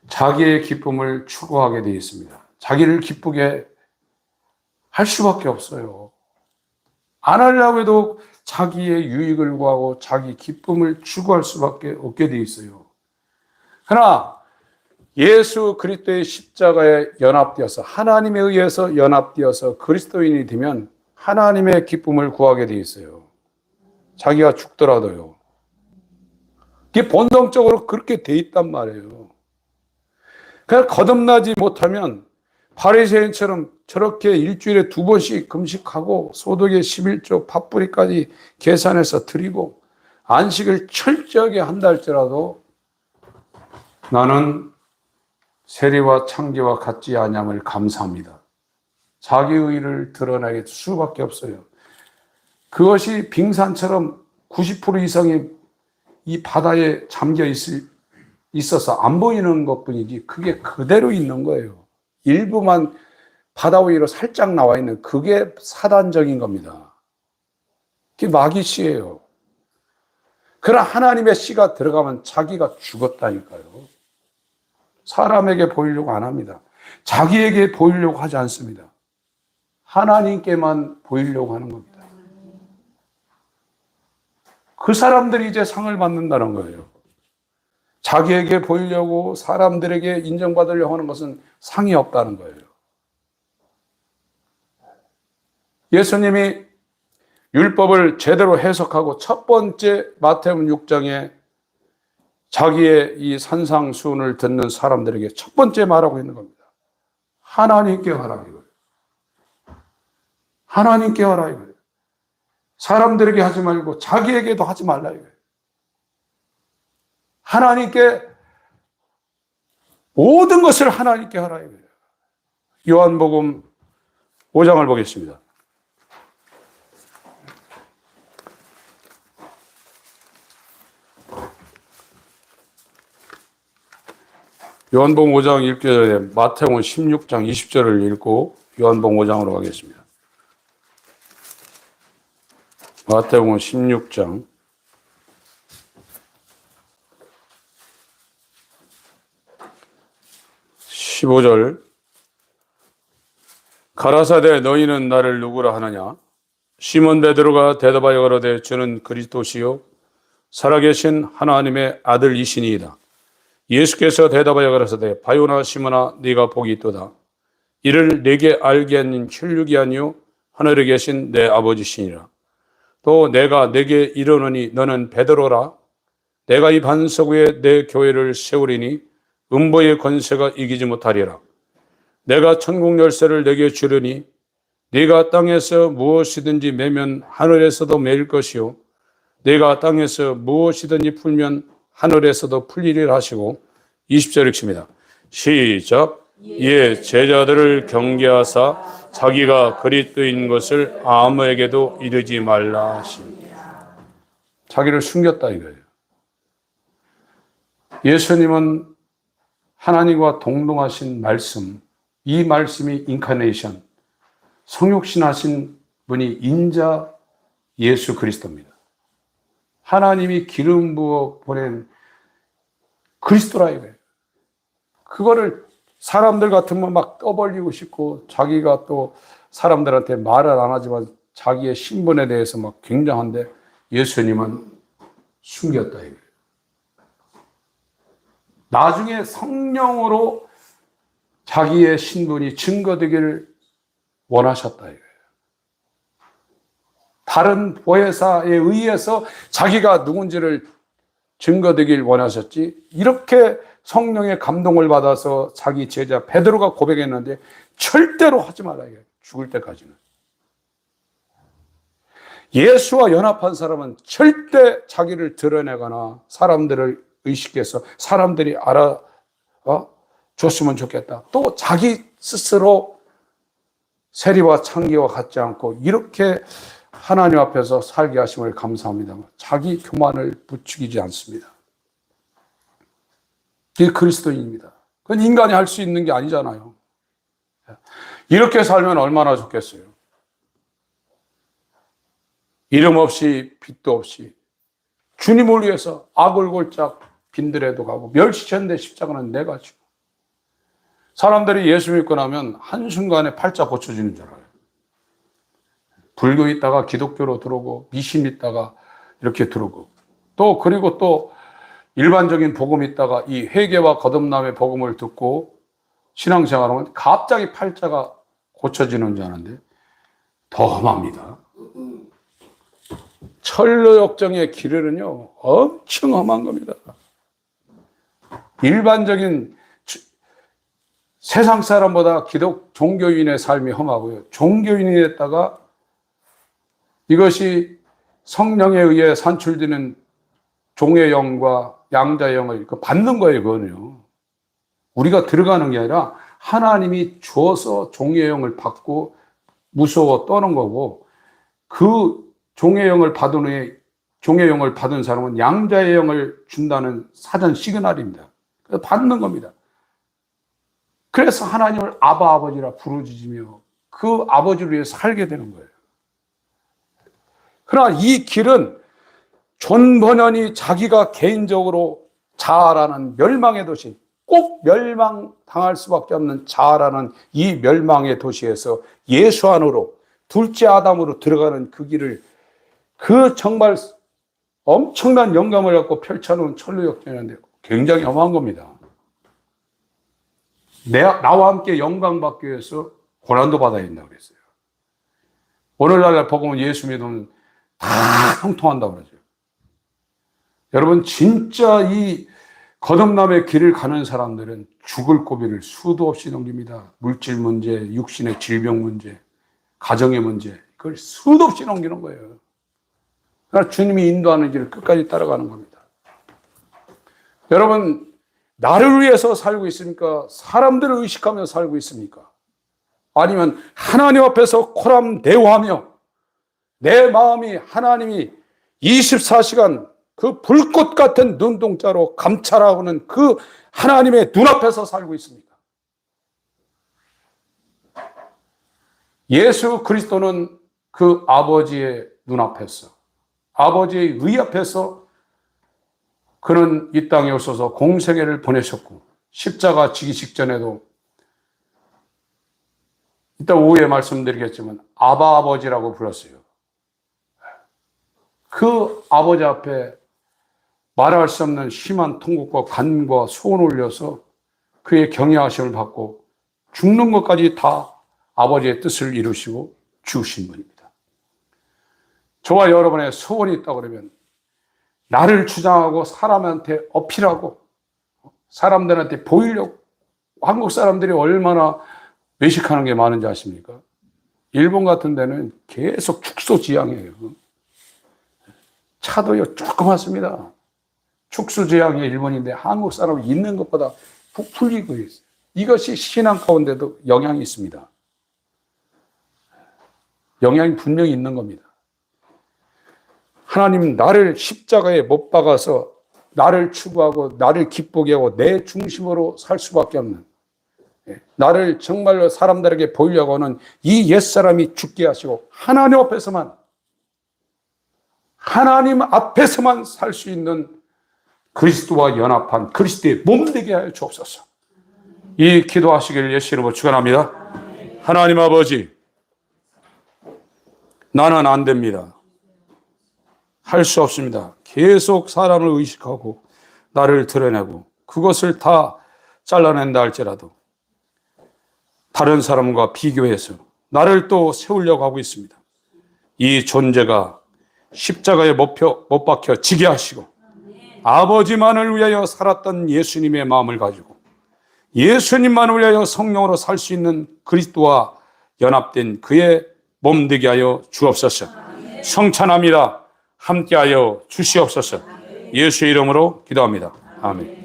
자기의 기쁨을 추구하게 되어 있습니다. 자기를 기쁘게 할 수밖에 없어요. 안 하려고 해도 자기의 유익을 구하고 자기 기쁨을 추구할 수밖에 없게 되어 있어요. 그러나 예수 그리스도의 십자가에 연합되어서 하나님에 의해서 연합되어서 그리스도인이 되면 하나님의 기쁨을 구하게 되어 있어요. 자기가 죽더라도요. 그게 본성적으로 그렇게 돼 있단 말이에요. 그냥 거듭나지 못하면 바리새인처럼 저렇게 일주일에 2번씩 금식하고 소득의 11조 팥뿌리까지 계산해서 드리고 안식을 철저하게 한다 할지라도 나는 세리와 창기와 같지 아니함을 감사합니다. 자기 의를 드러내게 수밖에 없어요. 그것이 빙산처럼 90% 이상이 이 바다에 잠겨 있어서 안 보이는 것뿐이지 그게 그대로 있는 거예요. 일부만 바다 위로 살짝 나와 있는 그게 사단적인 겁니다. 그게 마귀 씨예요. 그러나 하나님의 씨가 들어가면 자기가 죽었다니까요. 사람에게 보이려고 안 합니다. 자기에게 보이려고 하지 않습니다. 하나님께만 보이려고 하는 겁니다. 그 사람들이 이제 상을 받는다는 거예요. 자기에게 보이려고 사람들에게 인정받으려고 하는 것은 상이 없다는 거예요. 예수님이 율법을 제대로 해석하고 첫 번째 마태복음 6장에 자기의 이 산상수훈을 듣는 사람들에게 첫 번째 말하고 있는 겁니다. 하나님께 하라 이거예요. 하나님께 하라 이거예요. 사람들에게 하지 말고 자기에게도 하지 말라 이거예요. 하나님께 모든 것을 하나님께 하라 이거예요. 요한복음 5장을 보겠습니다. 요한복음 5장 읽기 전에 마태복음 16장 20절을 읽고 요한복음 5장으로 가겠습니다. 마태복음 16장 15절 가라사대 너희는 나를 누구라 하느냐? 시몬 베드로가 대답하여 가로되 주는 그리스도시요 살아계신 하나님의 아들이시니이다. 예수께서 대답하여 가라사대 바요나 시몬아 네가 복이 있도다. 이를 내게 알게 하는 혈육이 아니요 하늘에 계신 내 아버지시니라. 또 내가 내게 이르노니 너는 베드로라. 내가 이 반석 위에 내 교회를 세우리니 음보의 권세가 이기지 못하리라. 내가 천국 열쇠를 내게 주려니 네가 땅에서 무엇이든지 매면 하늘에서도 매일 것이요 네가 땅에서 무엇이든지 풀면 하늘에서도 풀리리라 하시고 20절 읽습니다. 시작. 이에 제자들을 경계하사 자기가 그리스도인 것을 아무에게도 이르지 말라 하십니다. 자기를 숨겼다 이거예요. 예수님은 하나님과 동등하신 말씀, 이 말씀이 인카네이션, 성육신하신 분이 인자 예수 그리스도입니다. 하나님이 기름 부어 보낸 그리스도라 이거예요. 그거를 사람들 같으면 막 떠벌리고 싶고 자기가 또 사람들한테 말을 안 하지만 자기의 신분에 대해서 막 굉장한데 예수님은 숨겼다 이거예요. 나중에 성령으로 자기의 신분이 증거되기를 원하셨다 이거예요. 다른 보혜사에 의해서 자기가 누군지를 증거되길 원하셨지 이렇게 성령의 감동을 받아서 자기 제자 베드로가 고백했는데 절대로 하지 말아야 해요. 죽을 때까지는. 예수와 연합한 사람은 절대 자기를 드러내거나 사람들을 의식해서 사람들이 알아줬으면 좋겠다. 또 자기 스스로 세리와 창기와 같지 않고 이렇게 하나님 앞에서 살게 하심을 감사합니다. 자기 교만을 부추기지 않습니다. 이게 그리스도인입니다. 그건 인간이 할 수 있는 게 아니잖아요. 이렇게 살면 얼마나 좋겠어요. 이름 없이 빚도 없이 주님을 위해서 악을 골짝 빈들에도 가고 멸시쳤는데 십자가는 내가 지고. 사람들이 예수 믿고 나면 한순간에 팔자 고쳐지는 줄 알아요. 불교 있다가 기독교로 들어오고 미신 있다가 이렇게 들어오고 또 그리고 또 일반적인 복음 있다가 이 회개와 거듭남의 복음을 듣고 신앙생활하면 갑자기 팔자가 고쳐지는 줄 아는데 더 험합니다. 천로역정의 길을은요 엄청 험한 겁니다. 일반적인 세상 사람보다 종교인의 삶이 험하고요. 종교인이 됐다가 이것이 성령에 의해 산출되는 종의 영과 양자의 영을 받는 거예요, 그거는요. 우리가 들어가는 게 아니라 하나님이 주어서 종의 영을 받고 무서워 떠는 거고 그 종의 영을 받은 후에 종의 영을 받은 사람은 양자의 영을 준다는 사전 시그널입니다. 그래서 받는 겁니다. 그래서 하나님을 아바 아버지라 부르짖으며 그 아버지를 위해서 살게 되는 거예요. 그러나 이 길은 존 버년이 자기가 개인적으로 자아라는 멸망의 도시, 꼭 멸망당할 수밖에 없는 자아라는 이 멸망의 도시에서 예수 안으로 둘째 아담으로 들어가는 그 길을 그 정말 엄청난 영감을 갖고 펼쳐놓은 천루역정인데 굉장히 험한 겁니다. 나와 함께 영광 받기 위해서 고난도 받아야 된다고 그랬어요. 오늘날 복음은 예수 믿으면 다 형통한다고 그러죠. 여러분 진짜 이 거듭남의 길을 가는 사람들은 죽을 고비를 수도 없이 넘깁니다. 물질 문제, 육신의 질병 문제, 가정의 문제 그걸 수도 없이 넘기는 거예요. 그러나 주님이 인도하는 길을 끝까지 따라가는 겁니다. 여러분 나를 위해서 살고 있습니까? 사람들을 의식하며 살고 있습니까? 아니면 하나님 앞에서 코람대오하며 내 마음이 하나님이 24시간 그 불꽃 같은 눈동자로 감찰하고는 그 하나님의 눈앞에서 살고 있습니까? 예수 그리스도는 그 아버지의 눈앞에서 아버지의 의 앞에서 그는 이 땅에 오셔서 공생애를 보내셨고 십자가 지기 직전에도 이따 오후에 말씀드리겠지만 아바 아버지라고 불렀어요. 그 아버지 앞에 말할 수 없는 심한 통곡과 간과 소원을 올려서 그의 경외하심을 받고 죽는 것까지 다 아버지의 뜻을 이루시고 주신 분입니다. 저와 여러분의 소원이 있다고 그러면 나를 주장하고 사람한테 어필하고 사람들한테 보이려고 한국 사람들이 얼마나 외식하는 게 많은지 아십니까? 일본 같은 데는 계속 축소지향이에요. 차도요 조그맣습니다. 축소지향이 일본인데 한국 사람은 있는 것보다 부풀리고 있어요. 이것이 신앙 가운데도 영향이 있습니다. 영향이 분명히 있는 겁니다. 하나님 나를 십자가에 못 박아서 나를 추구하고 나를 기쁘게 하고 내 중심으로 살 수밖에 없는 나를 정말로 사람들에게 보이려고 하는 이 옛사람이 죽게 하시고 하나님 앞에서만 살 수 있는 그리스도와 연합한 그리스도의 몸 되게 하여 주옵소서. 이 기도하시기를 예수 이름으로 축원합니다. 하나님 아버지, 나는 안 됩니다. 할 수 없습니다. 계속 사람을 의식하고 나를 드러내고 그것을 다 잘라낸다 할지라도 다른 사람과 비교해서 나를 또 세우려고 하고 있습니다. 이 존재가 십자가에 못 박혀 지게 하시고 아버지만을 위하여 살았던 예수님의 마음을 가지고 예수님만을 위하여 성령으로 살 수 있는 그리스도와 연합된 그의 몸 되게 하여 주옵소서. 성찬합니다. 함께하여 주시옵소서. 예수의 이름으로 기도합니다. 아멘.